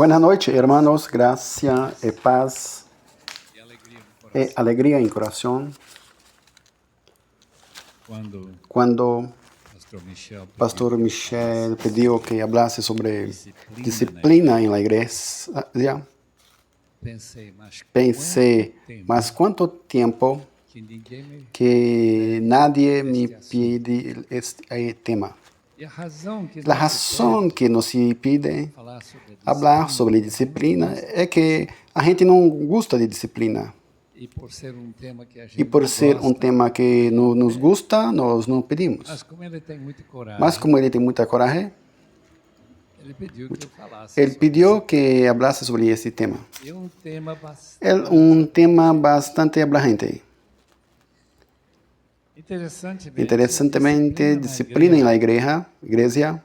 Buenas noches, hermanos. Gracia y paz y alegría en corazón. Cuando Pastor Michel pidió que hablase sobre disciplina en la iglesia, pensé, mas ¿cuánto tiempo que nadie me pide este tema? La razão que nos pide falar sobre disciplina é que a gente não gosta de disciplina. E por ser um tema que nos gusta, nós não pedimos. Mas como ele tem muita coragem, ele pediu que falasse sobre esse tema. É um tema bastante abrangente. Interessantemente, disciplina en la iglesia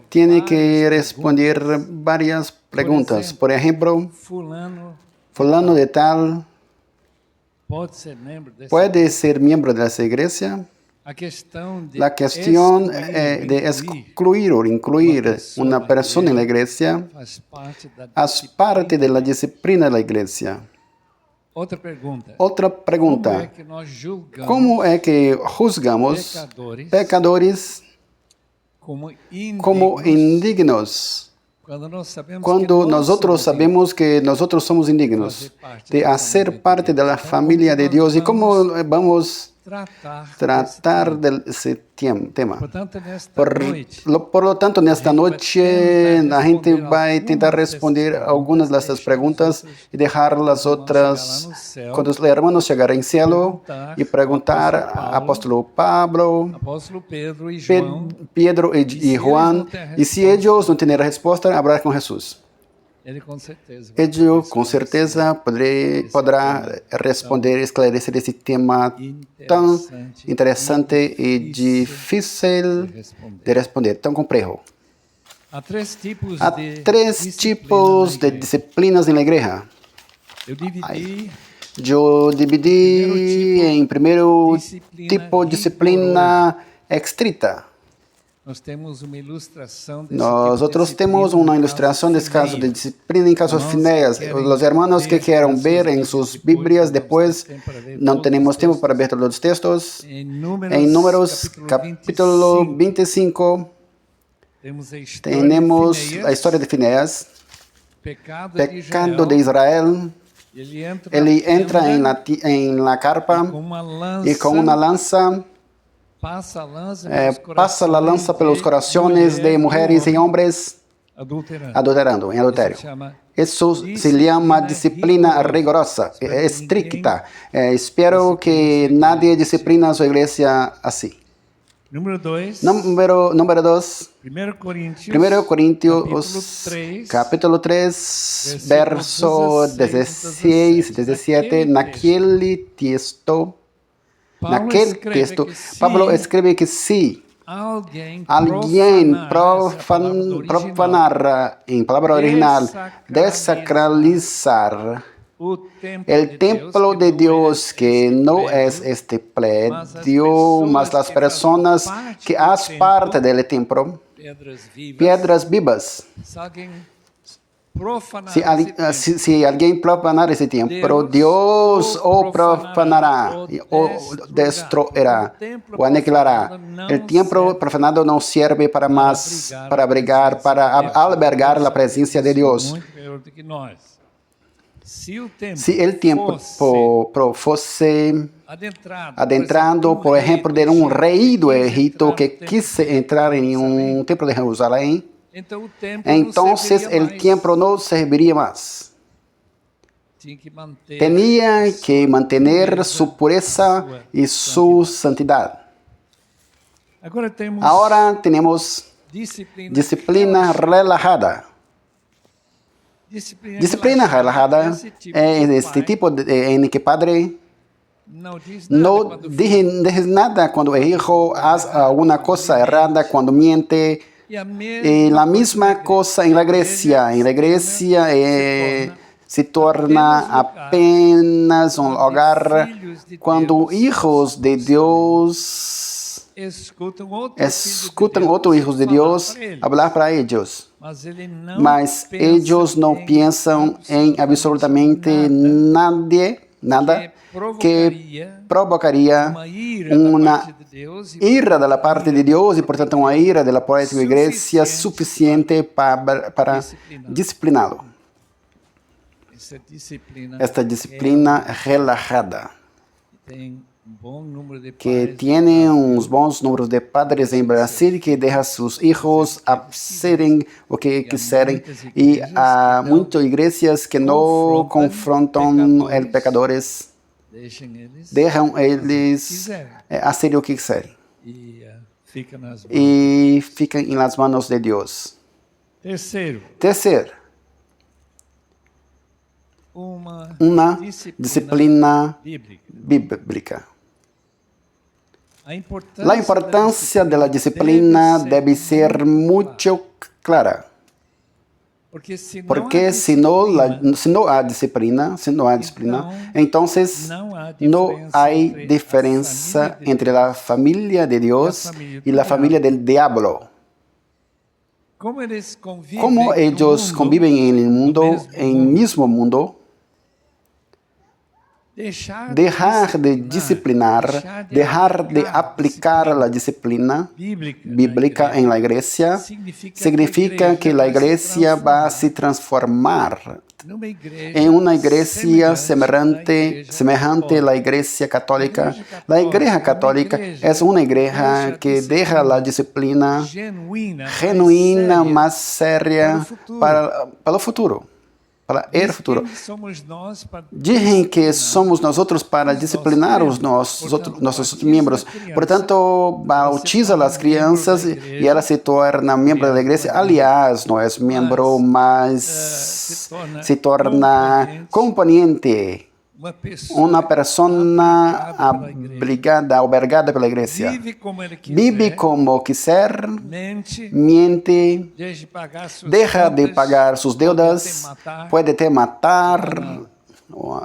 tiene que responder varias preguntas. Por ejemplo, fulano de tal puede ser miembro de esa iglesia. La cuestión de excluir o incluir una persona en la iglesia es parte de la disciplina de la iglesia. Outra pergunta. Como é que juzgamos pecadores como indignos? Quando nós sabemos que nós somos indignos de fazer parte da família de Deus, e como vamos tratar desse tema? Por lo tanto, nesta noite, a gente vai tentar responder algumas dessas perguntas e deixar as outras quando os irmãos chegarem em céu e perguntar ao apóstolo Pablo, Pedro e Juan, e se eles não tiverem resposta, falar com Jesus. Ele com certeza poderá responder, esclarecer esse tema tão interessante e difícil de responder, tão complexo. Há três tipos de disciplinas na igreja. Eu dividi em primeiro tipo disciplina estrita. Nós outros temos uma ilustração desse caso de disciplina em casos Finéas. Os irmãos que queiram ver em suas Bíblias depois, não temos tempo para ver todos os textos. Em Números, capítulo 25, temos a história de Finéas, pecado de Israel. Ele entra em la carpa e com uma lança passa a lança pelos corações de mulheres e homens adulterando, em adultério. Isso se chama disciplina rigorosa, estricta. Espero que nadie disciplina a sua igreja assim. Número 2, 1 Coríntios, capítulo 3, verso 16 e 17, naquele texto, Pablo escreve que se alguém profanar, em palavra original, desacralizar o templo de Deus, que não é este prédio, mas as pessoas que fazem parte do templo, pedras vivas. Se alguém profanar esse templo, Deus o profanará, o destruirá, o aniquilará. O templo profanado não serve para mais, para abrigar, para albergar a presença de Deus. Se o templo fosse adentrando, por exemplo, de um rei do Egito que quis entrar em um templo de Jerusalém, então o templo não serviria mais. Tinha que manter sua pureza e sua santidade. Agora temos disciplina relajada. Disciplina relajada é este tipo em que padre não diz nada quando o hijo faz alguma coisa errada, quando miente. E a mesma coisa na igreja. Na igreja se torna apenas um lugar quando hijos de Deus escutam outros filhos de Deus falar para eles. Mas eles não pensam em absolutamente nada que provocaria uma ira da parte de Deus e, portanto, uma ira da parte da igreja suficiente para discipliná-lo. Esta disciplina relajada, que tem uns bons números de padres em Brasil que deixam seus filhos a serem o que quiserem, e há muitas igrejas que não confrontam os pecadores, deixam eles a ser o que quiserem e ficam nas mãos de Deus. Terceiro, uma disciplina bíblica. A importância da disciplina deve ser muito clara. Porque se não há disciplina, então não há diferença entre a família de Deus e a família do diabo. Como eles convivem no mundo, em mesmo mundo, deixar de disciplinar, deixar de aplicar a disciplina bíblica em la igreja, significa que a igreja vai se transformar em uma igreja semelhante à igreja católica. A igreja católica é uma igreja que deixa a disciplina genuína, mais séria para o futuro. Para o futuro. Dizem que somos nós outros para disciplinar os nossos membros. Portanto, bautiza as crianças e ela se torna membro da igreja. Aliás, não é membro, mas se torna componente. Uma pessoa albergada pela igreja. Vive como quiser, mente, deixa de pagar suas deudas, pode até matar,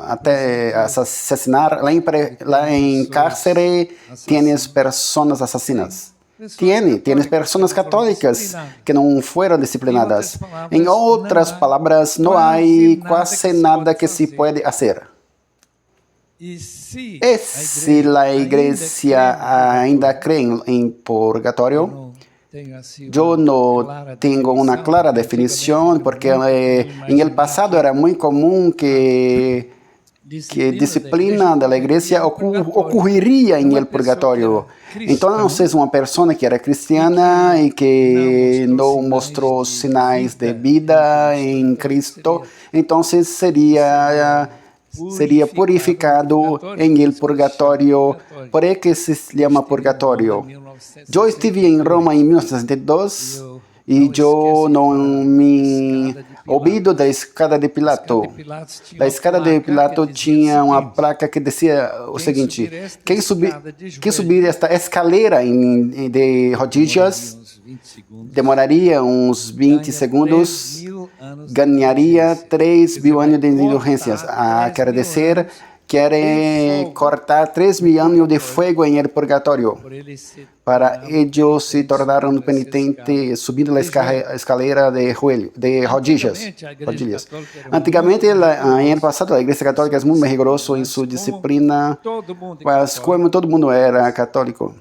até assassinar. Lá em cárcere, tienes pessoas assassinas. Tienes pessoas católicas que não foram disciplinadas. Em outras palavras, não há quase nada que se pode fazer. E se a igreja ainda crê em purgatório, eu não tenho uma clara definição, porque no passado era muito comum que disciplina da igreja ocorreria em el purgatório. Então, não sei se uma pessoa que era cristiana e que não mostrou sinais de vida em Cristo, então seria purificado em el purgatório. Por que se chama purgatório? Eu estive em Roma em 1962 e eu não me ouvido da escada de Pilato. Da escada de Pilato tinha uma placa que dizia o seguinte: quem subir esta escaleira de rodilhas demoraria uns 20 segundos, ganharia 3.000 anos de indulgências. Quer dizer, querem cortar 3.000 anos de fogo em el purgatório, para eles se tornaram penitentes subindo a escaleira de rodilhas. Antigamente, no passado, a Igreja Católica é muito rigorosa em sua disciplina, mas como todo mundo era católico,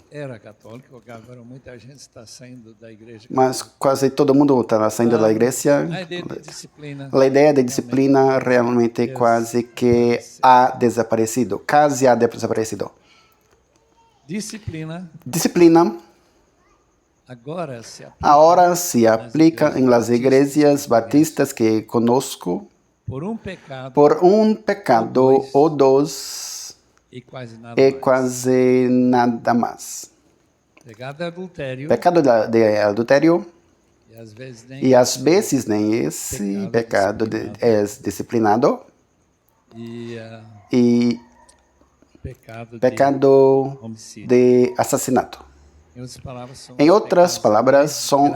mas quase todo mundo está saindo da igreja, a ideia de disciplina realmente quase que ha desaparecido. Disciplina agora se aplica em las igrejas batistas que conosco por um pecado ou dois e quase nada mais. Pecado de adultério, e às vezes nem esse pecado é disciplinado, e pecado de assassinato. Em outras palavras, são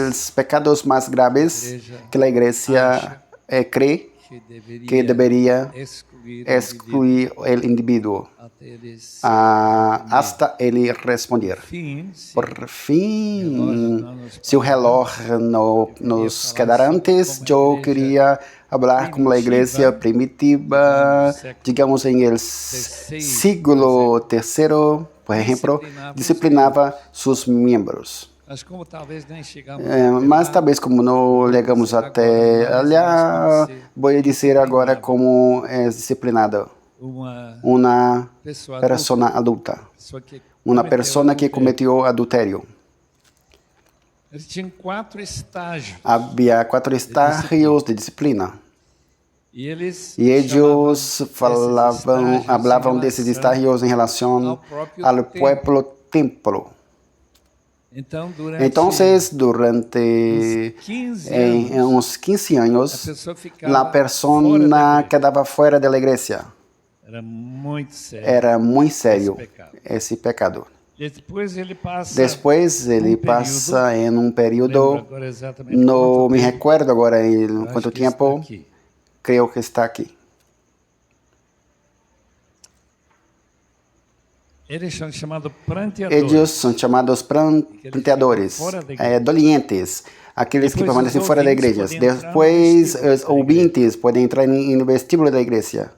os pecados mais graves que a igreja crê que debería excluir el individuo hasta ele responder. Por fim, se o relógio não nos quedar antes, eu queria falar com a igreja primitiva, digamos em el siglo III, por exemplo, disciplinava seus membros. Mas talvez como não chegamos até lá, vou dizer agora como é disciplinado uma pessoa adulta, uma pessoa que cometeu adultério. Havia 4 estágios de disciplina. E eles falavam desses estágios em relação ao pueblo templo. Então, durante uns 15 anos, a pessoa quedava fora da igreja. Era muito sério esse pecado. Depois ele passa em um período, não me recordo agora em quanto tempo, creio que está aqui. Eles são chamados pranteadores, dolientes, aqueles que permanecem fora da igreja. Depois, os ouvintes podem entrar no vestíbulo da igreja.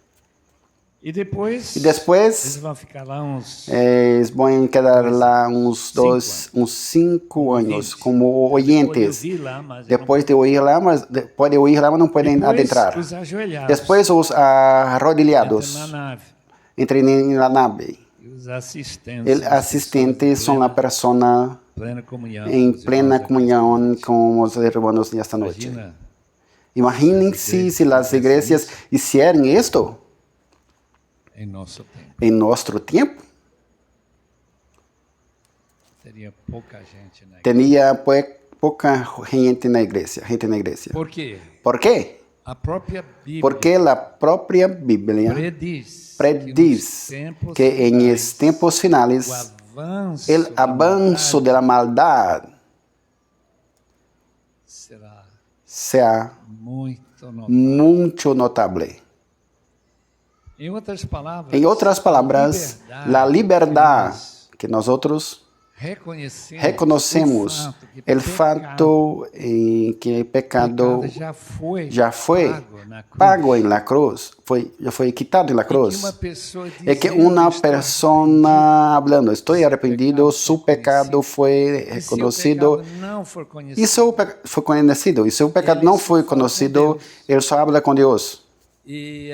E depois eles vão ficar lá uns 5 anos como ouvintes. Depois de ouvir lá, mas pode ouvir lá, mas não podem adentrar. Depois os arrodilhados entram na nave. Os assistentes são a pessoa em plena comunhão com os irmãos nesta noite. Imaginem-se se as igrejas hicieran isto em nosso tempo. Teria pouca gente na igreja. Por quê? Porque a própria Bíblia prediz que em os tempos finais o avanço da maldade será muito notável. Em outras palavras, a liberdade que nós reconhecemos o fato em que o pecado já foi pago na cruz, já foi quitado na cruz. É que uma pessoa falando, estou arrependido, seu pecado foi reconhecido. E seu foi conhecido. E seu pecado não foi conhecido, ele só fala com Deus. E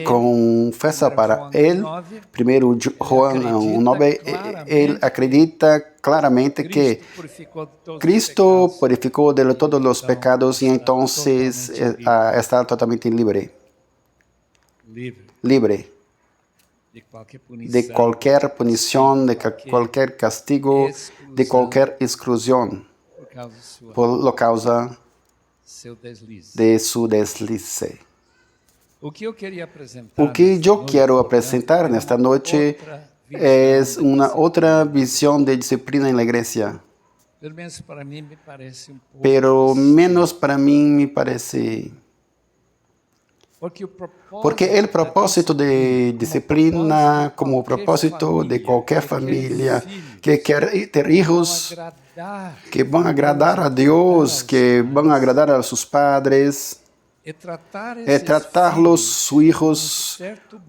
confessa para ele, 1 João 1:9, ele acredita claramente que Cristo purificou de todos os pecados e então está totalmente livre de qualquer punição, de qualquer castigo, de qualquer exclusão por causa de seu deslize. O que eu quero apresentar nesta noite é uma outra visão de disciplina na igreja. Pelo menos para mim me parece. Porque o propósito de disciplina, como o propósito de qualquer família que quer ter filhos que vão agradar a Deus, que vão agradar a seus padres, é tratar os filhos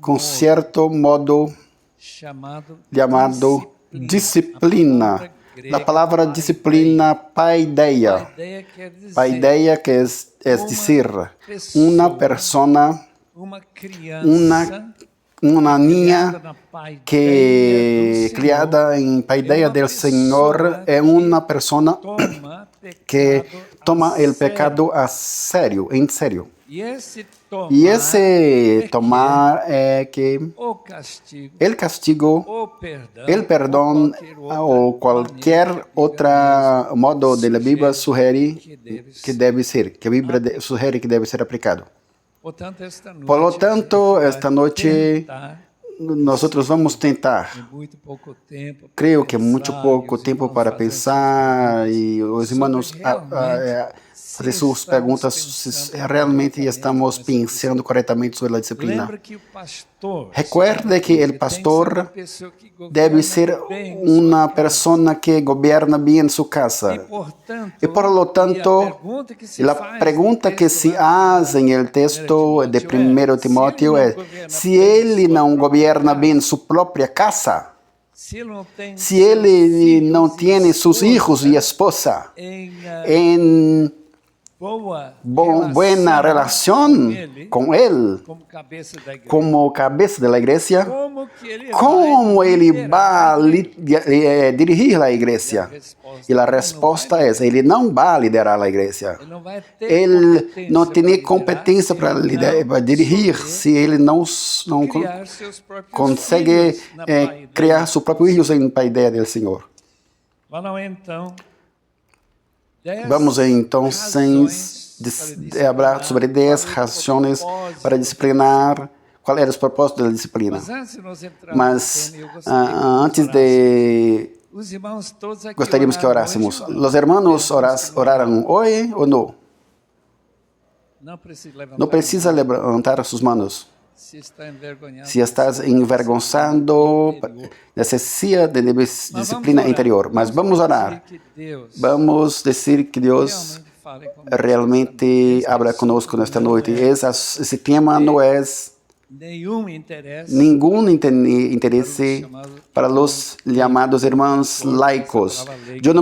com certo modo chamado disciplina. A palavra disciplina, paideia. Paideia quer dizer uma pessoa, uma niña que criada em paideia do Senhor é uma pessoa que toma o pecado a sério, em sério. E esse tomar é que o castigo, o perdão ou qualquer outro modo da Bíblia sugere que deve ser, que a Bíblia sugere que deve ser aplicado. Por lo tanto, esta noite nós vamos tentar. Creio que é muito pouco tempo para pensar e os irmãos fazer suas perguntas se realmente estamos pensando corretamente sobre a disciplina. Recuerde que o pastor deve ser uma pessoa que governa bem sua casa. E, por lo tanto, a pergunta que se faz no texto de 1 Timóteo é: se ele não governa bem sua própria casa, se ele não tem seus filhos e esposa em boa relação com ele, como cabeça da igreja, como ele vai dirigir a igreja? E a resposta é: ele não vai liderar a igreja. Ele não tem competência para dirigir se ele não consegue criar seus próprios filhos para a ideia do Senhor. Vamos então falar sobre 10 razões para disciplinar. Qual era o propósito da disciplina? Mas antes de... Gostaríamos que orássemos. Os irmãos oraram hoje ou não? Não precisa levantar suas mãos. Se estás envergonzado, necessita de disciplina interior. Mas vamos orar. Vamos dizer que Deus realmente habla conosco nesta noite. Esse tema não é nenhum interesse para os chamados irmãos laicos. Eu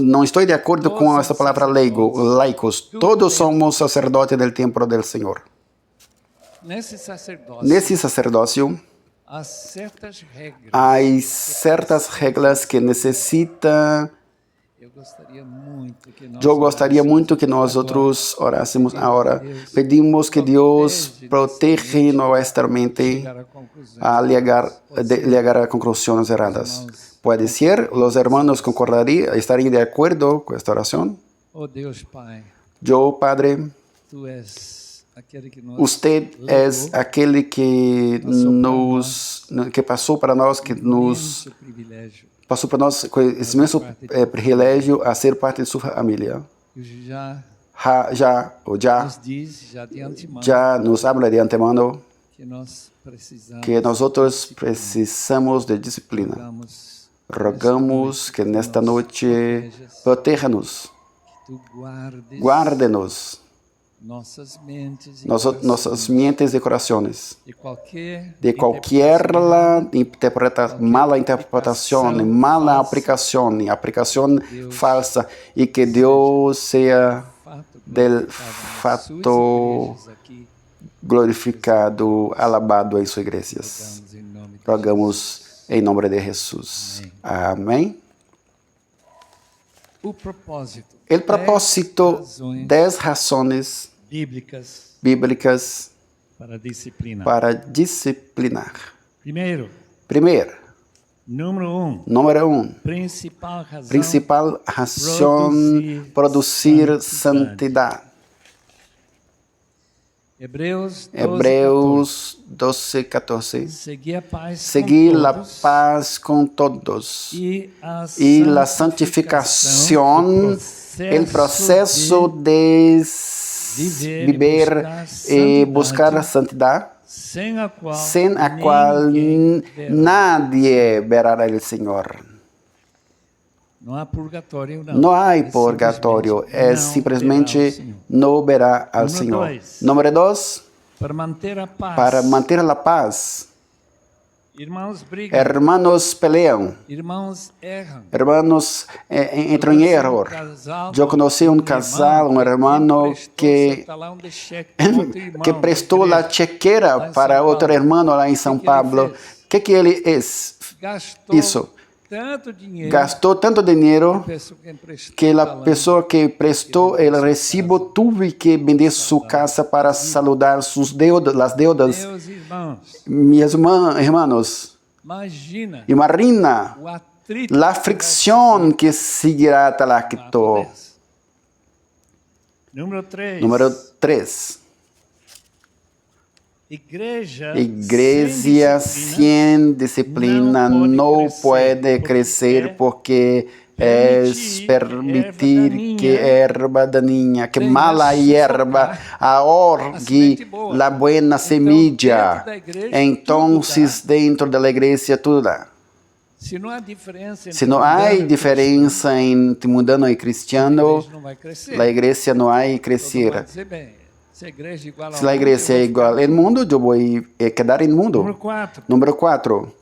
não estou de acordo com essa palavra laicos. Todos somos sacerdotes do templo do Senhor. Nesse sacerdócio, há certas regras que necessita. Eu gostaria muito que nós outros orássemos agora. Pedimos que Deus proteja nossa mente a chegar a conclusões erradas. Pode ser, os irmãos estariam de acordo com esta oração? Eu, Padre, Usted é aquele que passou para nós, passou para nós com esse imenso privilégio a ser parte de sua família. Já nos habla de antemano que nós outros precisamos de disciplina. Rogamos que nesta noite proteja-nos, guarde-nos, nossas mentes e corações de qualquer mala interpretação, mala aplicação falsa, e que Deus seja del fato glorificado, alabado em suas igrejas. Rogamos em nome de Jesus. Amém. O propósito, 10 razões bíblicas para disciplinar. Primeiro, número 1, principal razão, produzir santidade. Hebreus 12:14. Seguir a paz com todos e a santificação, o processo de viver e buscar a santidade, sem a qual nadie verá o Senhor. Não há purgatório, é simplesmente não verá ao Senhor. Número 2, para manter a paz. Irmãos peleam, irmãos entram em erro. Eu conheci um casal, um irmão que prestou a chequeira para outro irmão lá em São Paulo. O que ele fez? Isso. Gastou tanto dinheiro que a pessoa que prestou o recibo teve que vender sua casa para saludar as deudas. Meus irmãos, imagina a fricção que seguirá tal acto. Número 3. Igreja sem disciplina não pode crescer porque é permitir que erva daninha, que mala hierba ahorgue a buena semilla. Então, dentro da igreja, tudo dá. Se não há diferença entre mundano e cristiano, a igreja não vai crescer. Se a igreja é igual ao mundo, eu vou quedar no mundo. Número 4.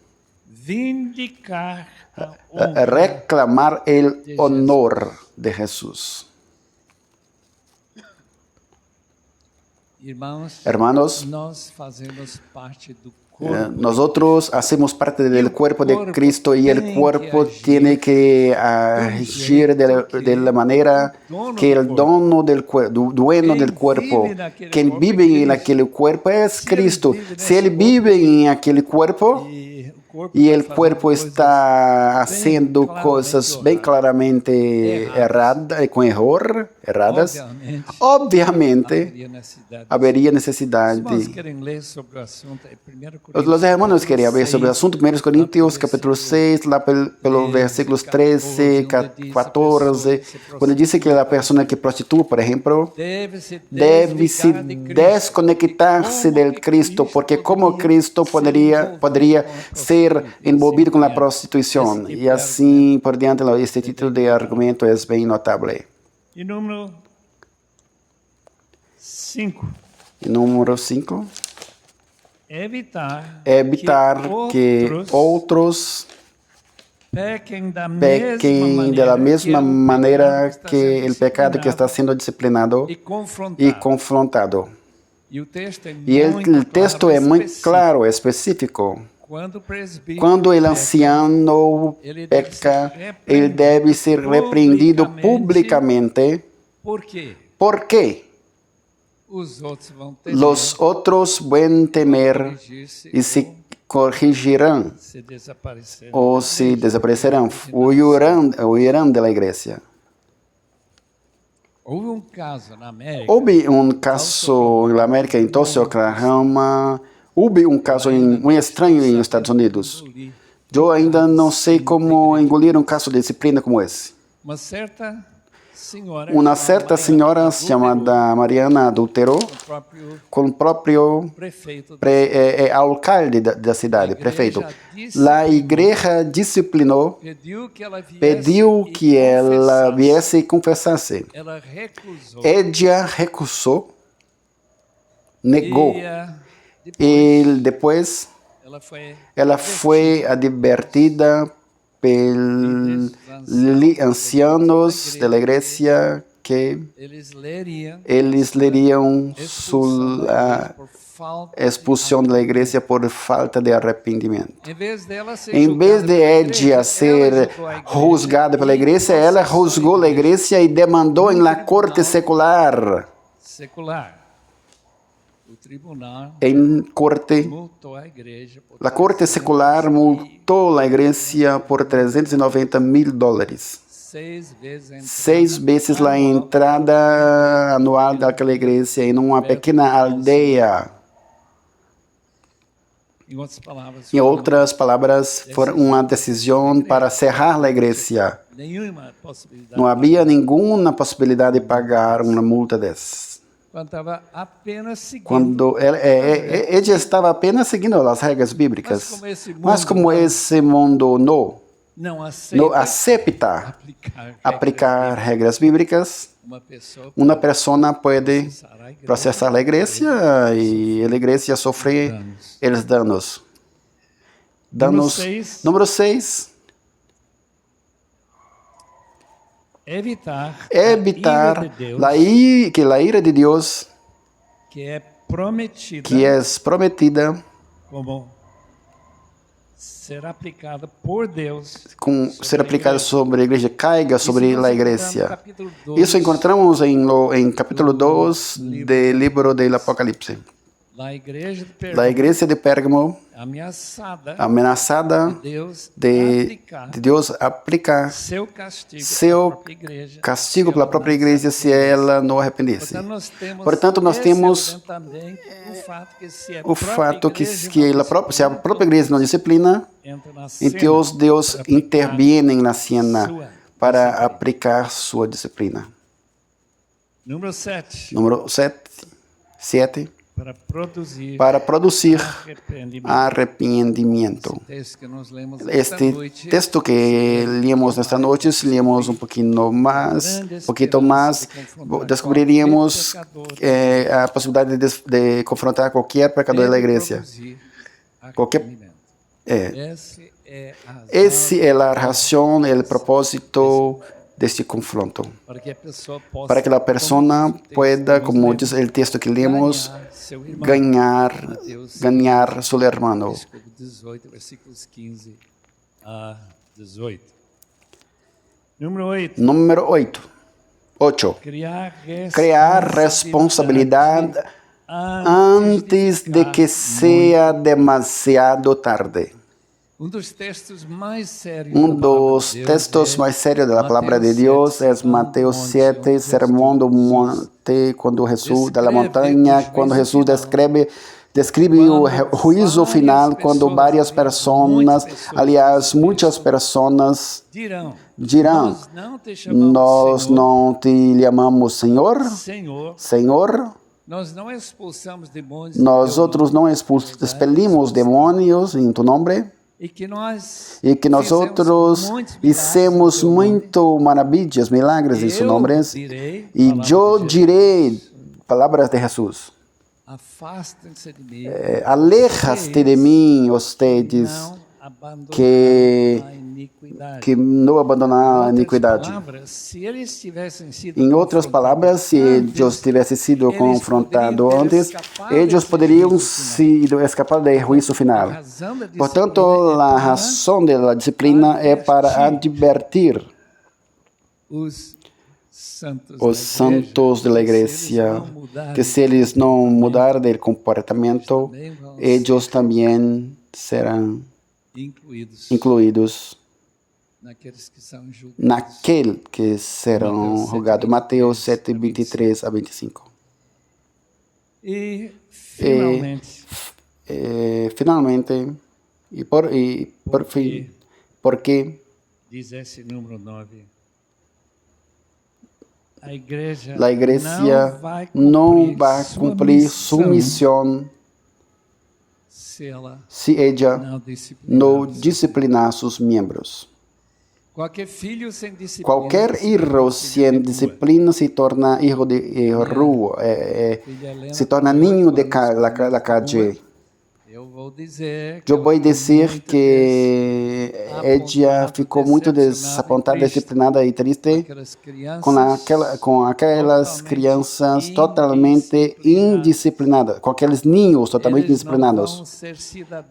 Vindicar reclamar o honor de Jesus. Hermanos, nós fazemos parte do corpo. Nosotros hacemos parte del cuerpo de Cristo y el cuerpo tiene que agir de la manera que el dueño del cuerpo, quien vive en aquel cuerpo es Cristo. Si Él vive en aquel cuerpo y el cuerpo está haciendo cosas bien claramente erradas, obviamente haveria necessidade. Os irmãos querem ver sobre o assunto, 1 Coríntios, capítulo 6, lá pelo versículos 13, 14, quando diz que a pessoa que prostitui, por exemplo, deve se desconectar-se de Cristo, porque como Cristo poderia ser envolvido com a prostituição. E assim por diante, este título de argumento é bem notável. E número 5. Número 5. Evitar que outros pequem da mesma maneira que o pecado que está sendo disciplinado e confrontado. E o texto é muito claro, específico. Quando o ancião peca, ele deve ser repreendido publicamente. Por quê? Os outros vão temer e se corrigirão ou se desaparecerão, huirão da igreja. Houve um caso na América, em Tulsa, Oklahoma. Houve um caso muito estranho nos Estados Unidos. Eu ainda não sei como engolir um caso de disciplina como esse. Uma certa senhora chamada Mariana adulterou com o próprio alcalde da cidade, prefeito. A igreja disciplinou, pediu que ela viesse e confessasse. Ela recusou, negou. E depois ela foi advertida pelos ancianos da igreja que eles leriam sua expulsão da igreja por falta de arrependimento. Em vez de ela ser juzgada pela igreja, ela juzgou a igreja e demandou na corte secular. Em corte, a corte secular multou a igreja por $390,000. 6 vezes a entrada anual daquela igreja em uma pequena aldeia. Em outras palavras, foi uma decisão para cerrar a igreja. Não havia nenhuma possibilidade de pagar uma multa dessas. Quando ela estava apenas seguindo as regras bíblicas. Mas como esse mundo não aceita aplicar regras bíblicas, uma pessoa pode processar a igreja e a igreja sofre os danos. Número 6. Evitar que a ira de Deus, que é prometida, como ser aplicada por Deus, ser aplicada sobre a igreja, caiga sobre a igreja. Isso encontramos em capítulo 2 do livro do Apocalipse. A igreja de Pérgamo, ameaçada de Deus aplicar seu castigo pela própria igreja se ela não arrependesse. Portanto, nós temos o fato que se a própria igreja não disciplina, então Deus intervém na cena, para aplicar sua disciplina. Número 7. Número 7. Para produzir arrependimento. Este texto que lemos esta noite, se lemos um pouquinho mais, descobriríamos a possibilidade de confrontar qualquer pecador da igreja. Essa é a razão, o propósito deste confronto. Para que a pessoa pueda, como diz o texto que lemos, ganhar seu irmão. 18, versículos 15 a 18. Número 8. Criar responsabilidade antes de que seja demasiado tarde. Um dos textos mais sérios da palavra de Deus é Mateus 7, Sermão do Monte, quando Jesus da montanha, quando Jesus descreve o juízo final, quando várias pessoas, aliás, muitas pessoas dirão: nós não te chamamos Senhor? Senhor? Nós outros não expelimos demônios em tu nome? E que nós outros fizemos muito maravilhas, milagres em seu nome. E eu direi, palavras de Jesus: aleja-te de mim, vocês que não abandonam a iniquidade. Em outras palavras, se eles tivessem sido confrontados antes, eles poderiam escapar do juízo final. Portanto, a razão da disciplina é para advertir os santos da igreja que se eles não mudarem de comportamento, eles também serão incluídos naquele que serão julgados. Mateus 7, 23 a 25. Finalmente, por fim, porque diz esse número 9, a igreja não vai cumprir sua missão se ela não disciplinar seus membros. Qualquer filho sem disciplina se torna filho de rua, se torna ninho da calle. Eu vou dizer que ela ficou muito desapontada, disciplinada e triste com aquelas crianças totalmente indisciplinadas, com aqueles ninhos totalmente indisciplinados.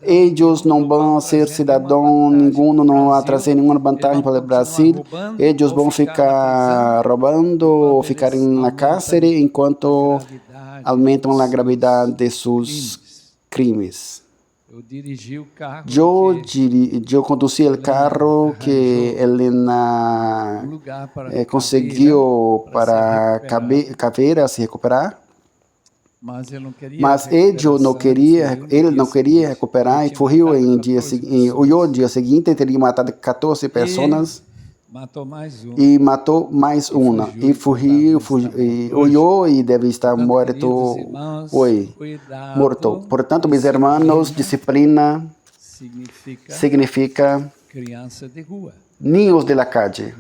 Eles não vão ser cidadãos, nenhum não vai trazer nenhuma vantagem para o Brasil. Eles vão ficar roubando ou ficar na cárcere enquanto aumentam a gravidade de seus crimes. Eu conduzi o carro que Helena conseguiu para Caveira se recuperar. Mas ele não queria recuperar e fugiu no dia seguinte, teria matado 14 pessoas. E matou mais uma. E fugiu, huyou e deve estar morto hoje. Portanto, meus irmãos, disciplina significa ninhos de la calle.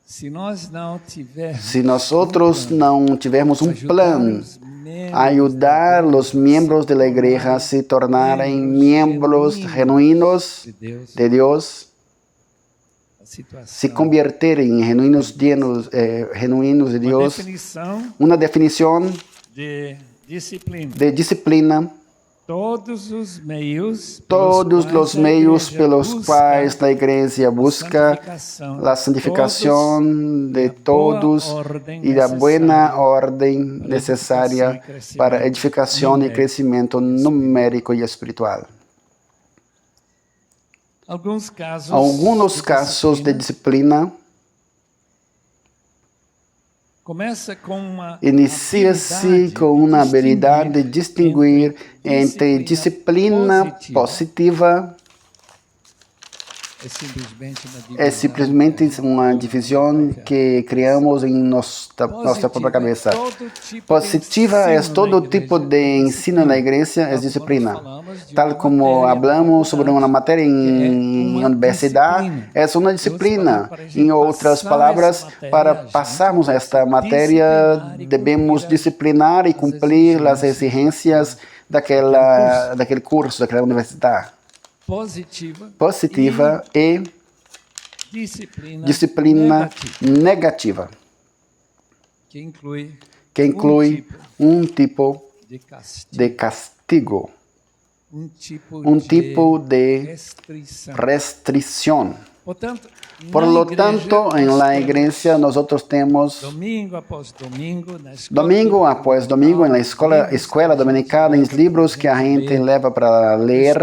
Se nós outros não tivermos um plano, ajudar os membros da igreja a se tornarem membros genuínos de Deus, se converterem em genuínos de Deus, uma definição de disciplina, todos os meios pelos quais a igreja busca a santificação de todos e a boa ordem necessária para a edificação e crescimento numérico e espiritual. Alguns casos de disciplina inicia-se com uma habilidade de distinguir entre disciplina positiva É simplesmente uma divisão que criamos em nossa própria cabeça. Positiva é todo tipo de ensino na igreja, é disciplina. Tal como falamos sobre uma matéria em universidade, é uma disciplina. Em outras palavras, para passarmos esta matéria, devemos disciplinar e cumprir as exigências daquele curso, daquela universidade. Positiva e disciplina negativa, que inclui um tipo de castigo, um tipo de restrição. Por lo tanto, em la igreja nós temos domingo após domingo na escola dominical, em livros que a gente leva para ler,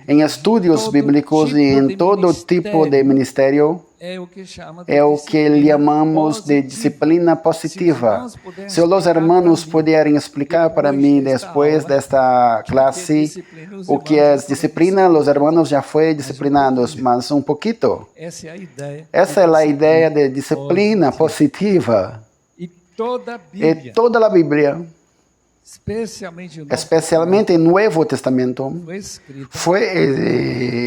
em estudos bíblicos e em todo tipo de ministério, é o que chamamos de disciplina positiva. Se os irmãos puderem explicar para mim depois desta classe o que é disciplina, os irmãos já foram disciplinados, mas um pouquinho. Essa é a ideia de disciplina positiva. E toda a Bíblia, especialmente no Novo Testamento, foi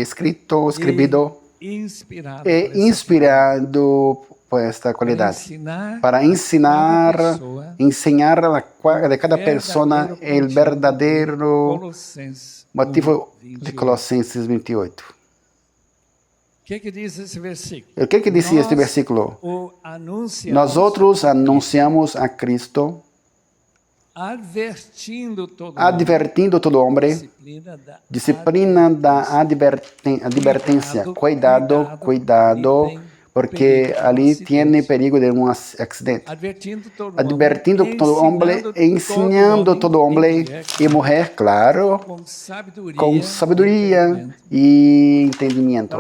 escrito e inspirado por esta qualidade, para ensinar a cada pessoa o verdadeiro motivo de Colossenses 28. O que diz este versículo? Nós outros anunciamos a Cristo, advertindo todo homem, disciplina da advertência, cuidado, porque ali tem perigo de um acidente. Advertindo todo homem, ensinando todo homem e mulher, claro, com sabedoria e entendimento,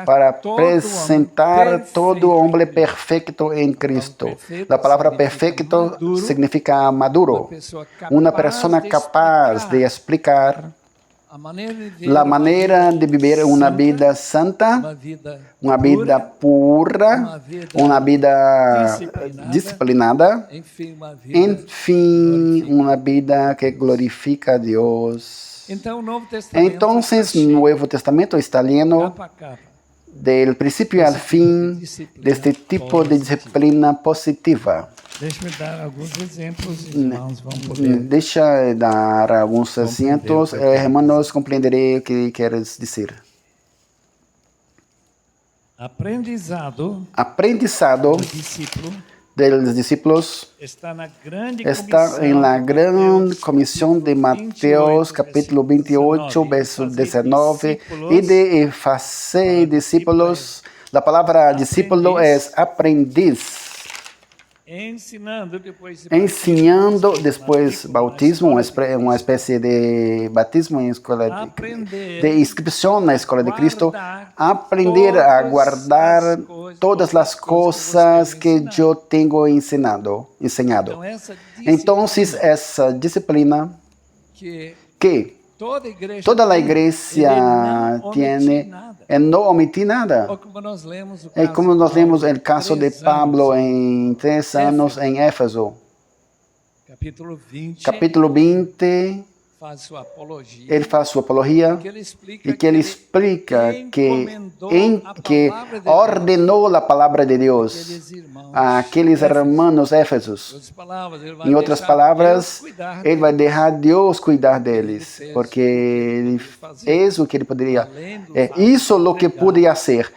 para apresentar todo homem perfeito em Cristo. A palavra perfeito significa maduro, uma pessoa capaz de explicar a maneira de viver uma vida santa, uma vida pura, uma vida disciplinada, enfim, uma vida que glorifica a Deus. Então, no Novo Testamento está lleno do princípio ao fim deste tipo de disciplina positiva. Deixa-me dar alguns exemplos, irmãos, vão poder. Deixa dar alguns exemplos, irmãos, compreenderei o que queres dizer. Aprendizado dos discípulos está em la grande comissão de Mateus, capítulo 28, verso 19, e de fazer discípulos. A palavra discípulo é aprendiz. Ensinando depois bautismo, uma espécie de batismo em escola de inscrição na escola de Cristo, aprender a guardar todas as coisas que eu tenho ensinado. Então, essa disciplina que toda a igreja tem não omitir nada. É como nós lemos o caso de Pablo em 3 anos em Éfeso. Capítulo 20, ele faz sua apologia e que ele explica que ordenou a palavra de Deus àqueles irmãos éfesos. Em outras palavras, ele vai deixar Deus cuidar deles, porque ele fez o que ele poderia. Isso é o que podia ser,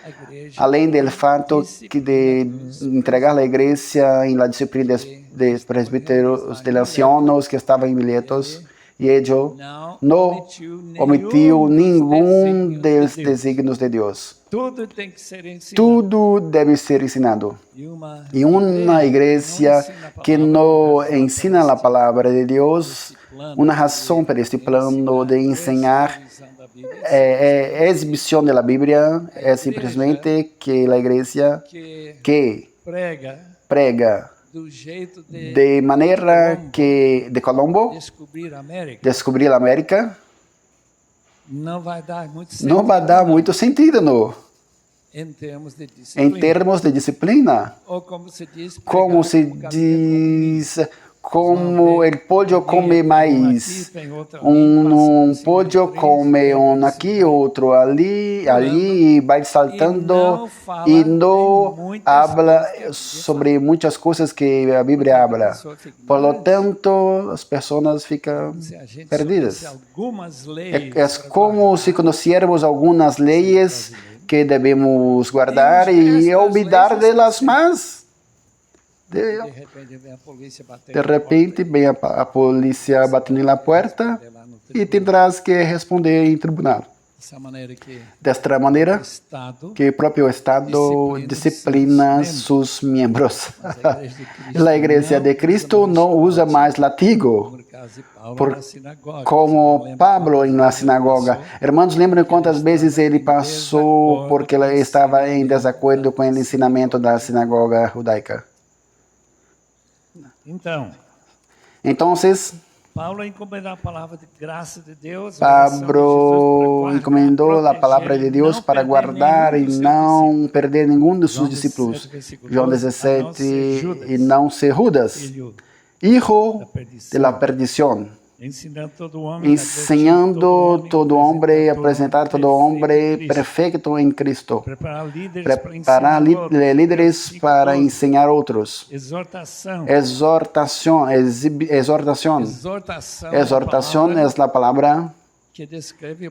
além do fato de entregar a igreja em la disciplina dos presbíteros, de ancianos que estavam em Miletos. E ele não omitiu nenhum dos desígnios de Deus. Tudo deve ser ensinado. E uma igreja que não ensina a palavra de Deus, uma razão para este plano de ensinar exibição da Bíblia é simplesmente que a igreja que prega de maneira que de Colombo descobrir a América não vai dar muito sentido, não. em termos de disciplina. Ou como se diz, como ele pode comer mais, um pode comer um aqui, outro ali, e vai saltando e não habla sobre muitas coisas que a Bíblia habla. Por lo tanto, as pessoas ficam perdidas. É como se conhecêssemos algumas leis que devemos guardar e olvidar delas mais. De repente vem a polícia batendo na porta e terás que responder em tribunal. Desta maneira que o próprio Estado disciplina seus membros. A Igreja de Cristo não usa mais látigo, como Pablo na sinagoga. Irmãos, lembram quantas vezes ele passou porque ele estava em desacordo com o ensinamento da sinagoga judaica? Então, Paulo encomendou a palavra de graça de Deus. Pablo encomendou a palavra de Deus para guardar e não perder nenhum dos seus discípulos. João 17, e não ser Judas, hijo de la perdição. Ensinando todo homem, apresentar todo homem perfeito em Cristo. Preparar líderes para ensinar outros. Exortação é a palavra que descreve a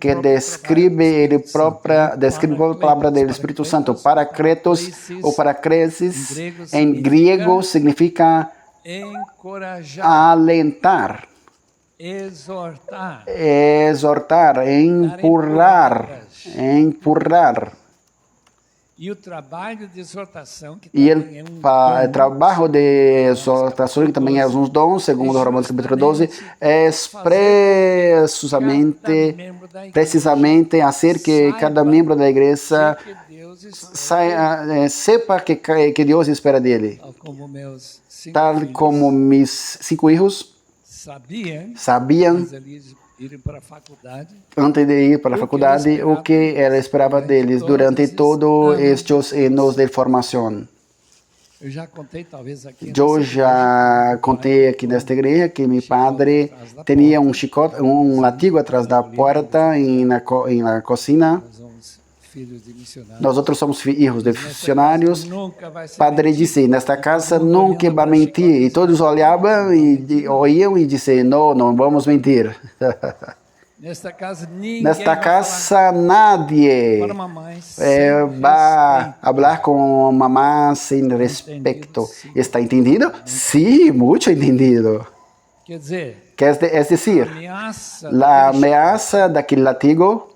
palavra do Espírito Santo. Para cretos ou para creses, em grego significa alentar. Exortar, empurrar. E o trabalho de exortação, que e o trabalho de exortação, que também é um dom, segundo Romanos capítulo 12, é precisamente fazer que cada membro da igreja sepa que Deus espera dele. Tal como meus 5 filhos sabiam antes de ir para a faculdade o que ela esperava deles durante todos estes anos de formação. Eu já contei aqui nesta igreja que meu padre tinha um látigo atrás da porta na cozinha. Nós outros somos filhos de missionários. Padre disse, nesta casa nunca vai mentir. E todos olhavam e ouviam e disseram, não vamos mentir. Nesta casa nadie vai falar com mamãe sem respeito. Está entendido? Sim, muito entendido. Quer dizer, a ameaça daquele látigo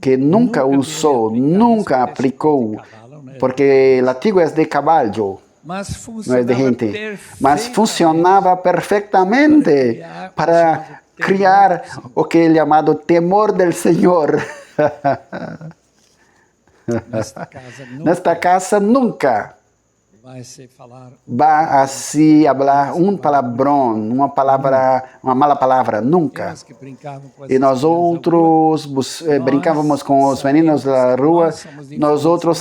que nunca usou, nunca aplicou, porque látigo é de cavalo, não é de gente, mas funcionava perfeitamente para criar o que é chamado temor do Senhor. Nesta casa nunca vai se falar um palavrão, uma mala palavra, nunca. E nós outros brincávamos com os meninos da rua, nós outros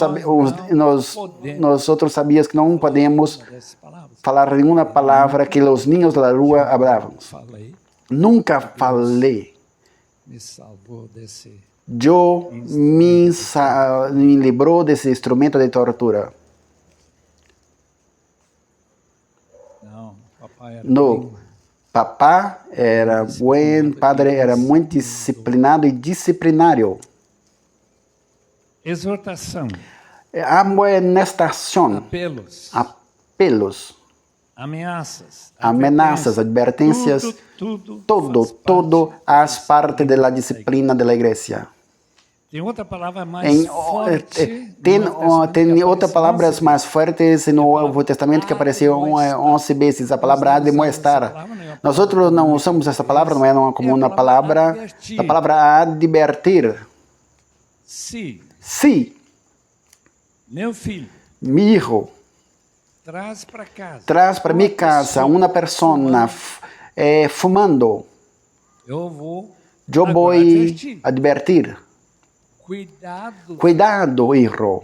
sabíamos que não podemos falar nenhuma palavra que os ninhos da rua falavam. Nunca falei. Eu me livrou desse instrumento de tortura. No, papá era bom, padre era muito disciplinado e disciplinário. Exortação. Amonestação. Apelos. Ameaças, advertências. Todo as partes da disciplina da igreja. Tem outra palavra mais forte. Tem outras palavras mais fortes no Novo Testamento que apareceu 11 vezes. A palavra admoestar. Nós outros não usamos essa palavra, não é como uma palavra. A palavra advertir. Se meu filho, meu filho, traz para minha casa uma pessoa fumando. Eu vou advertir. Cuidado, hijo.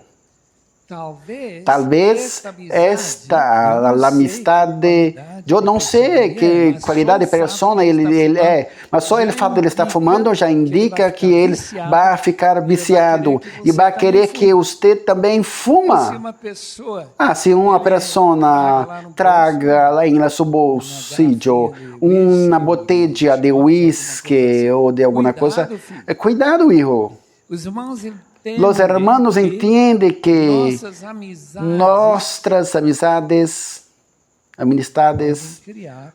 Talvez esta amistade, eu não sei que qualidade de pessoa ele é, mas só o fato de ele estar fumando já indica que ele vai ficar viciado e vai querer que você também fuma. Se uma pessoa traga lá em seu bolsillo uma botella de whisky ou de alguma coisa, cuidado, hijo. Os hermanos entendem que nossas amistades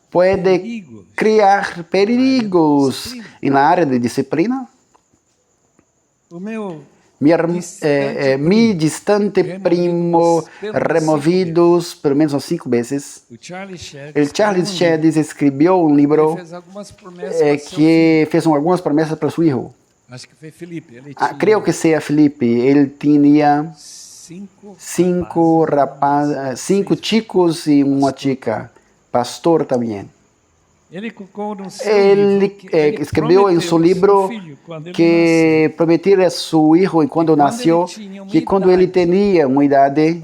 podem criar perigos na área de disciplina. Meu distante primo, removidos pelo menos 5 vezes. O Charles Shedd escreveu um livro que fez algumas promessas para seu filho. Acho que foi Felipe. Creio que seja Felipe. Ele tinha 5 chicos e uma chica. Pastor também. Ele escreveu em seu livro que prometera a seu filho quando nasceu que quando ele tinha uma idade,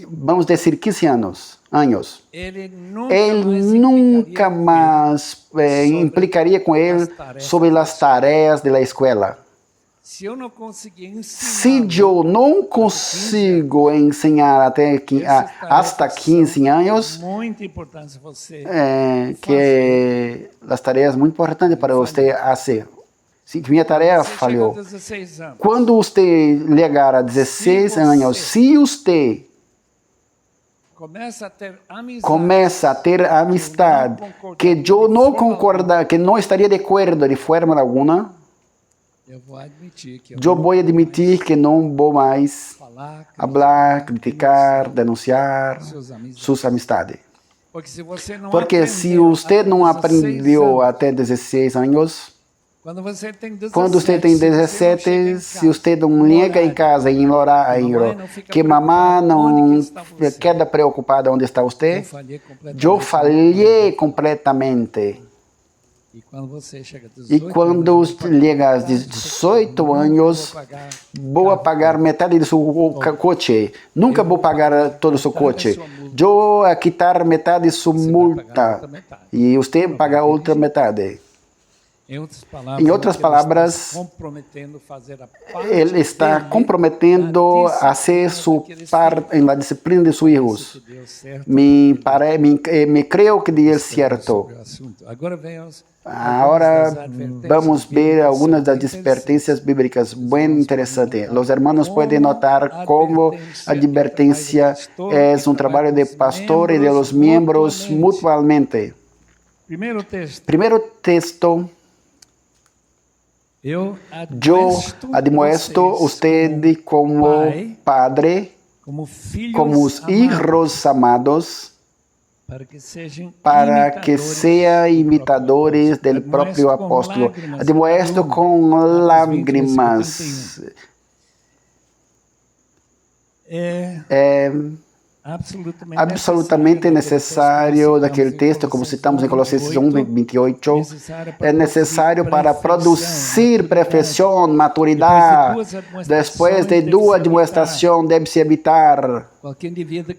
vamos dizer 15 anos, ele nunca mais implicaria com ele sobre as tarefas da escola. Se eu não consigo ensinar hasta 15 anos, que as tarefas muito importantes para você fazer. Se minha tarefa falhou. Quando você chegar a 16 anos, se você começa a ter amistade que eu não concordo, que não estaria de acordo de forma alguma, eu vou admitir que não vou mais falar, criticar, denunciar suas amistades. Porque se você não aprendeu até 16 anos, quando você tem 17, se você não liga em casa em horário, que mamãe não queda preocupada onde está você, eu falhei completamente. E quando chega aos 18 anos, vou pagar metade do seu coche. Nunca vou pagar todo o seu coche. Eu vou quitar metade de sua multa. E você paga outra metade. Em outras palavras, ele está comprometendo a ser sua parte na disciplina de seus filhos. Me creio que deu certo. Agora vamos ver algumas das advertências bíblicas bem interessantes. Os irmãos podem notar como a advertência é trabalho de pastor e de los membros mutuamente. Primeiro texto. Eu admoesto você como padre, como os filhos amados, para que sejam imitadores do próprio apóstolo. Admoesto com lágrimas. Absolutamente necessário daquele texto, como citamos em Colossenses 1:28, é necessário para produzir perfeição, maturidade. Depois de duas admoestações deve-se evitar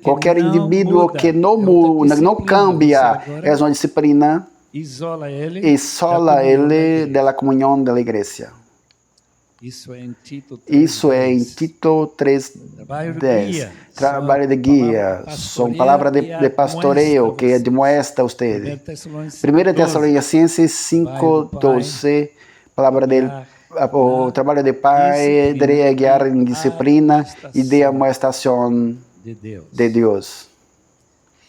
qualquer indivíduo que não cambia essa disciplina, isola ele da comunhão da igreja. Isso é em Tito 3:10. Trabalho de guia. São palavras de pastoreio que admoesta vocês. 1 Tessalonicenses 5:12. Palavra dele. O trabalho de pai deve guiar em disciplina e de amoestação de Deus.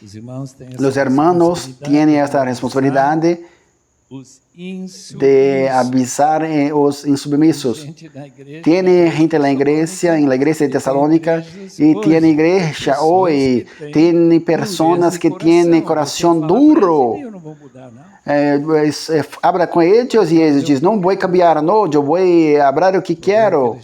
Os irmãos têm esta responsabilidade de avisar os insubmissos. Tem gente na igreja de Tessalônica, e tem igreja hoje, tem pessoas que têm coração duro. Habla com eles e eles dizem, não vou cambiar, não, eu vou falar o que quero.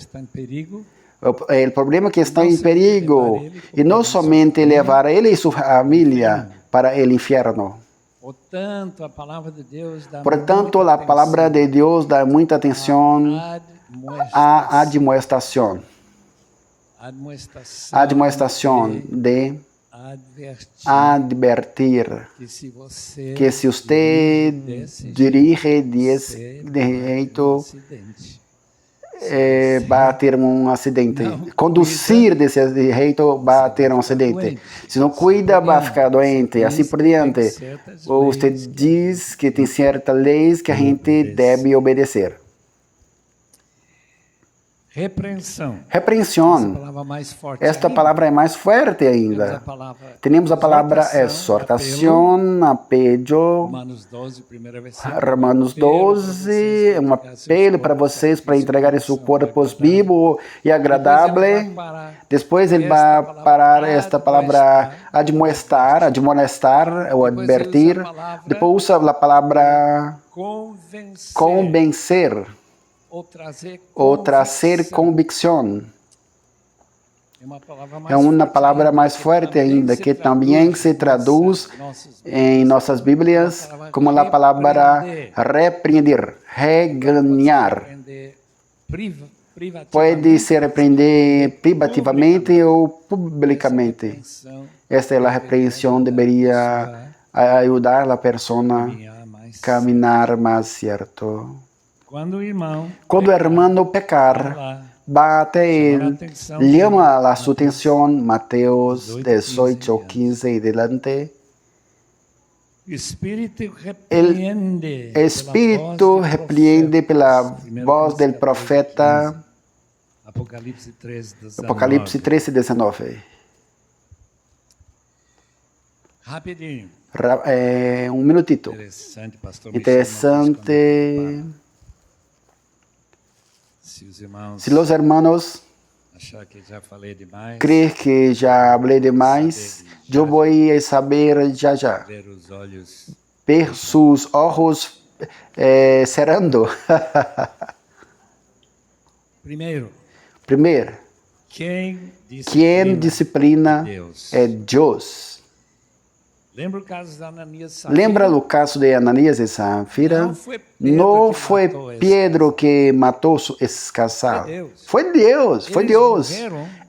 O problema é que está em perigo, e não somente levar ele e sua família para o inferno. Portanto, a palavra de Deus dá muita atenção a admoestación. Admoestación de advertir que se usted dirige desse jeito, vai ter um acidente. Conduzir desse jeito vai ter um acidente. Se não cuida, vai ficar doente, assim por diante. Ou você diz que tem certas leis que a gente deve obedecer. Repreensão. Esta palavra é mais forte ainda. Temos a palavra exortação, apelo. Romanos 12, um apelo para vocês para entregarem seus corpos vivos e agradáveis. Depois ele vai parar esta palavra admoestar ou advertir. Depois usa a palavra convencer. Ou trazer convicção. É uma palavra mais forte ainda, que também se traduz em nossas Bíblias como a palavra repreender, regañar. Pode se repreender privativamente ou publicamente. Esta é a repreensão, deveria ajudar a pessoa a caminhar mais certo. Quando o irmão pecar, bate ele, chama a sua atenção, Mateus 18, 15 e delante. O Espírito repreende pela voz do profeta. Apocalipse 13, 19. Rapidinho. Um minutito. Interessante. Se os irmãos creem que já falei demais, eu vou saber já. Ver seus olhos cerrando. Primeiro, quem disciplina é Deus. Lembra o caso de Ananias e Safira? Não foi Pedro que matou esse casal. Foi Deus.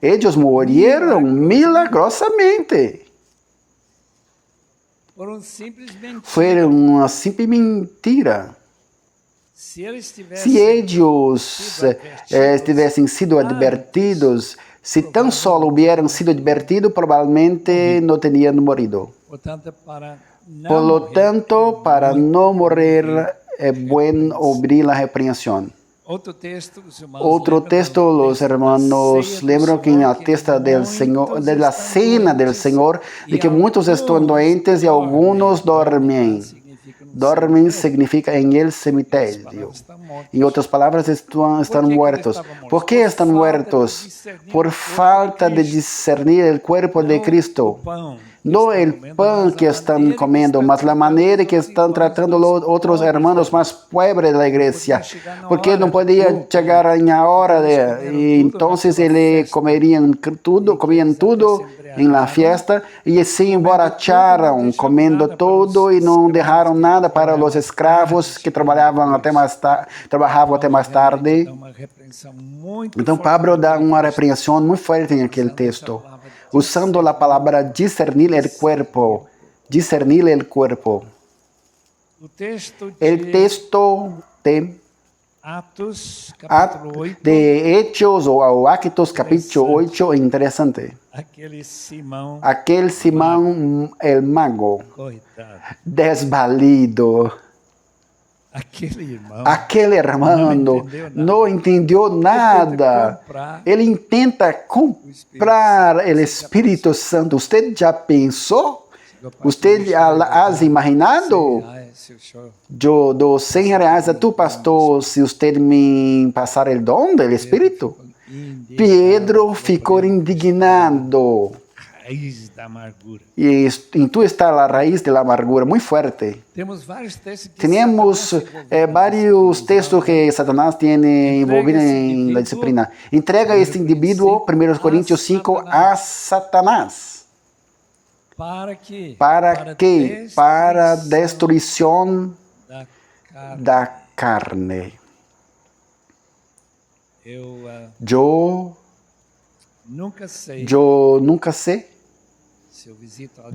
Eles morreram milagrosamente. Foi uma simples mentira. Se eles tivessem sido advertidos, se tão só hubieran sido advertidos, provavelmente não teriam morrido. Por lo tanto, para não morrer, é bom ouvir a repreensão. Outro texto, os irmãos lembram que na testa do Senhor, da cena do Senhor, de que muitos estão doentes e alguns dormem. Dormem significa em el cemitério. Em outras palavras, estão mortos. Por que estão mortos? Por falta de discernir o corpo de Cristo. Não o pão que estão comendo, mas a maneira que estão tratando outros irmãos mais pobres da igreja. Porque não podia chegar na hora e então eles comiam tudo na festa e se emborracharam comendo tudo e não deixaram nada para os escravos que trabalhavam até mais tarde. Então Pablo dá uma repreensão muito forte naquele texto, usando a palavra discernir o corpo. Discernir o corpo. O texto de Hechos, ou Actos, capítulo 8, é interessante. Aquele Simão, el mago, desvalido. Aquele irmão não entendeu nada. Ele tenta comprar o Espírito Santo. Você já pensou? Você já has imaginado? Eu dou R$100 a tu, pastor, se você me passar o dom do Espírito. Pedro ficou indignado. E em tu está a raiz da amargura, muito forte. Temos vários textos que Satanás tem envolvido na disciplina. Entrega este indivíduo, 1 Coríntios 5, a Satanás. Para a destruição da carne. Eu nunca sei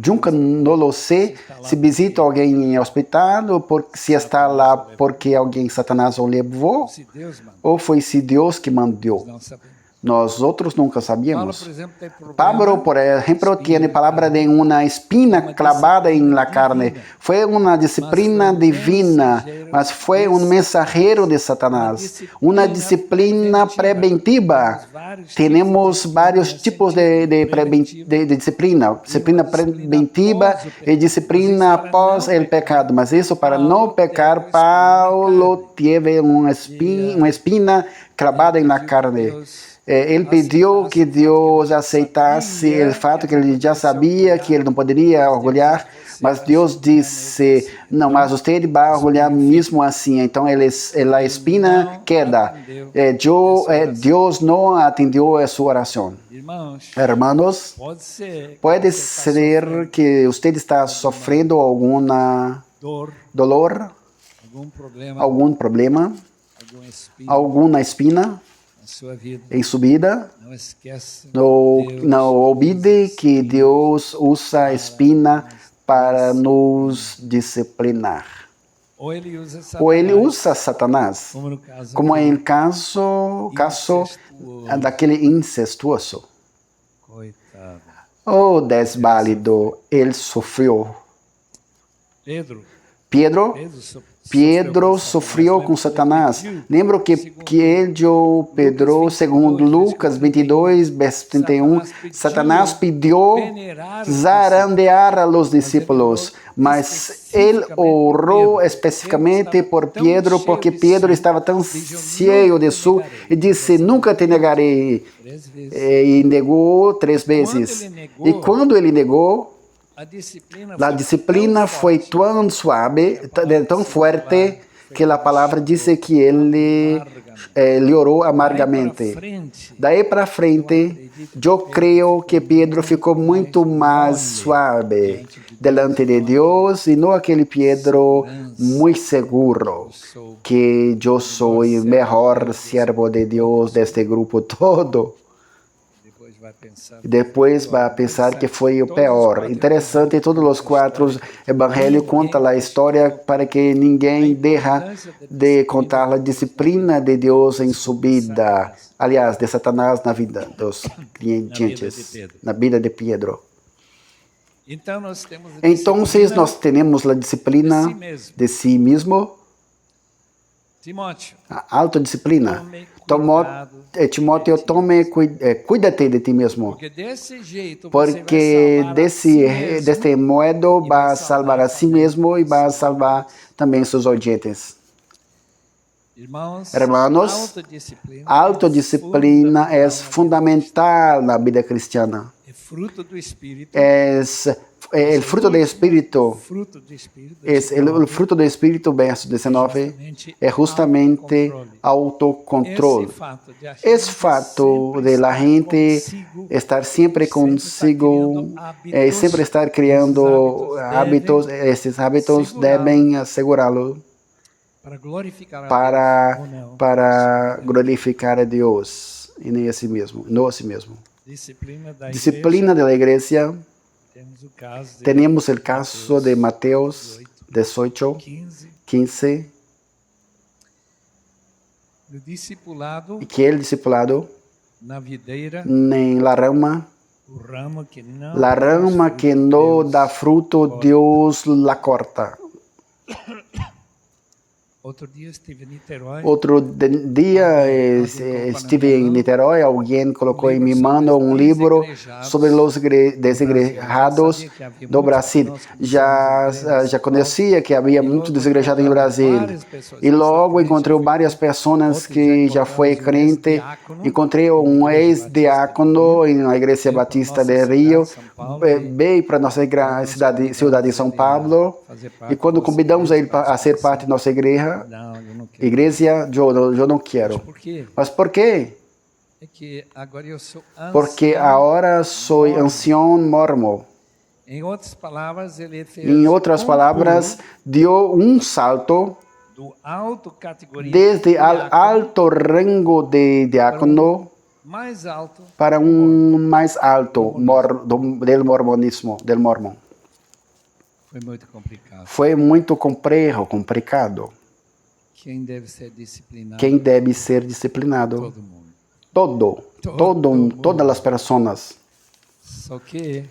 nunca não lo sei se visito alguém em hospital ou se está lá porque alguém Satanás o levou ou foi se Deus que mandou. Nós outros nunca sabíamos. Pablo, por exemplo, tem palavra de uma espina clavada em la carne. Foi uma disciplina divina, mas foi um mensageiro de Satanás. Uma disciplina preventiva. Temos vários tipos de disciplina. Disciplina preventiva e disciplina após o pecado. Mas isso, para não pecar, Paulo teve uma espina clavada na carne. Ele pediu que Deus aceitasse o fato que ele já sabia que ele não poderia orgulhar, mas Deus disse, não, mas você vai orgulhar mesmo assim. Então, a espina queda. Deus não atendeu a sua oração. Hermanos, pode ser que você está sofrendo alguma dolor, algum problema, alguma espina em sua vida. Não olvide que Deus usa a espina para nos disciplinar. Ou ele usa Satanás, como em caso daquele incestuoso. Oh, desválido, ele sofreu. Pedro sofreu com Satanás. Lembro que Pedro, segundo Lucas 22, verso 31, Satanás pediu zarandear a los discípulos, mas ele orou especificamente por Pedro, porque Pedro estava tão cheio de su e disse, nunca te negarei. E negou 3 vezes. E quando ele negou, a disciplina foi tão suave, tão forte, que a palavra diz que ele orou amargamente. Daí para frente, eu creio que Pedro ficou muito mais suave delante de Deus e não aquele Pedro muito seguro, que eu sou o melhor servo de Deus deste grupo todo. Depois vai pensar que foi o pior. Interessante, todos os 4 evangelhos contam a história para que ninguém deixe de contar a disciplina de Deus em sua vida. Aliás, de Satanás na vida dos clientes, na vida de Pedro. Então, nós temos a disciplina de si mesmo, a autodisciplina. Timóteo, cuida-te de ti mesmo, porque deste modo vai salvar a si mesmo e vai salvar também seus oyentes. Hermanos, autodisciplina é fundamental na vida cristiana. É o fruto do Espírito. O fruto do Espírito, verso 19, é justamente autocontrole. Esse fato de a gente estar sempre consigo, sempre estar criando hábitos, esses hábitos devem assegurá-lo para glorificar a Deus e nem a si mesmo, não a si mesmo. Disciplina da igreja. Temos o caso de Mateus 18, 15, que o discipulado em la rama que não dá fruto, Deus la corta. Outro dia estive em Niterói, alguém colocou em minha mão um livro sobre os desigrejados do Brasil. Já conhecia que havia muitos desigrejados no Brasil. E logo encontrei várias pessoas que já foi crente. Encontrei um ex-diácono na Igreja Batista de Rio. Veio para nossa cidade de São Paulo. E quando convidamos ele a ser parte da nossa igreja, eu não quero. Mas por quê? Porque agora sou ancião mormon. Em outras palavras, deu um salto desde o alto rango de diácono para mais alto del mormonismo, del mormon. Foi muito complicado. Quem deve ser disciplinado? Quem deve ser disciplinado? Todas as pessoas. Só que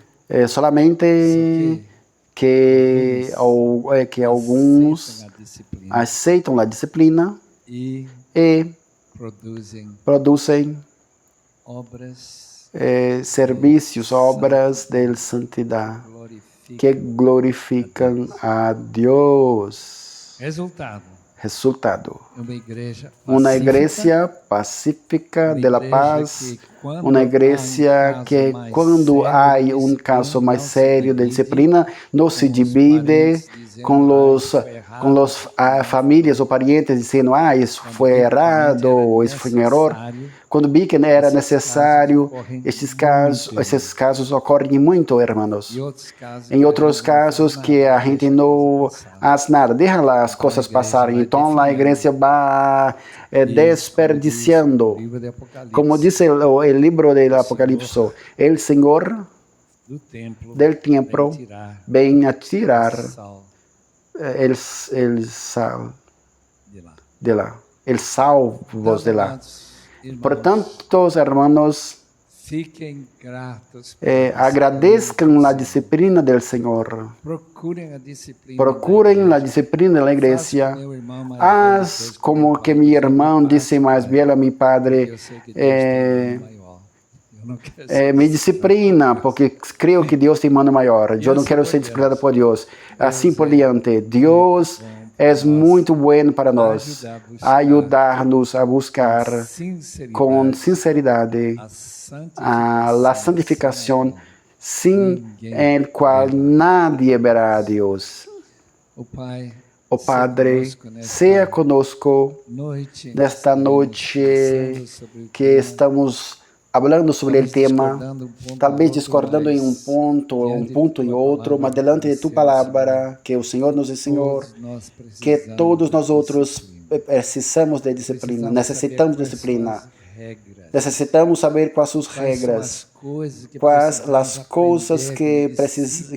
solamente que alguns aceitam a disciplina e produzem serviços, obras de santidade que glorificam a Deus. Resultado. Uma igreja pacífica de la paz, uma igreja que quando há caso mais sério de disciplina, não se divide com famílias ou parentes dizendo, isso foi errado, ou isso foi um erro. Quando vi que era necessário, esses casos ocorrem muito, irmãos. Em outros casos que a gente não faz nada, deixa lá as coisas passarem. Então a igreja vai desperdiciando. Como diz o livro do Apocalipse, o Senhor del templo vem a tirar el sal de lá, el salvos de lá. Portanto, hermanos, agradeçam a disciplina do Senhor. Procurem a disciplina da igreja. Haz como que meu irmão disse mais bem a meu padre. Me disciplina, porque creio que Deus tem mano maior. Eu não quero ser disciplinado por Deus. Assim por diante. Deus é muito bom para nós. Ajudar-nos a buscar com sinceridade a santificação, sem el qual nadie verá a Deus. O Padre, seja conosco nesta noite que estamos falando sobre o tema, talvez discordando em um ponto em outro, mas delante de tu palavra, que o Senhor nos ensinou, que todos nós outros precisamos de disciplina, necessitamos de disciplina. Necessitamos saber quais são as regras, quais as coisas que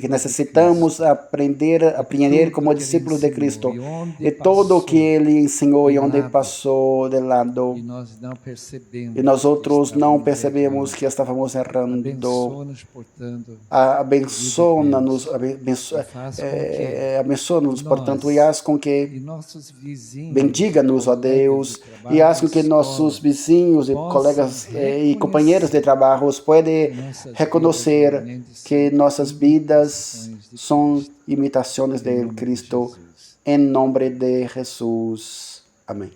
necessitamos aprender como discípulos de Cristo. E tudo o que Ele ensinou e onde passou de lado. E nós outros não percebemos que estávamos errando. Abençoa-nos, portanto, e haz com que bendiga-nos, ó Deus, e haz com que nossos vizinhos e colegas e companheiros de trabalho podem reconhecer que nossas vidas são imitações de Cristo. Em nome de Jesus. Amém.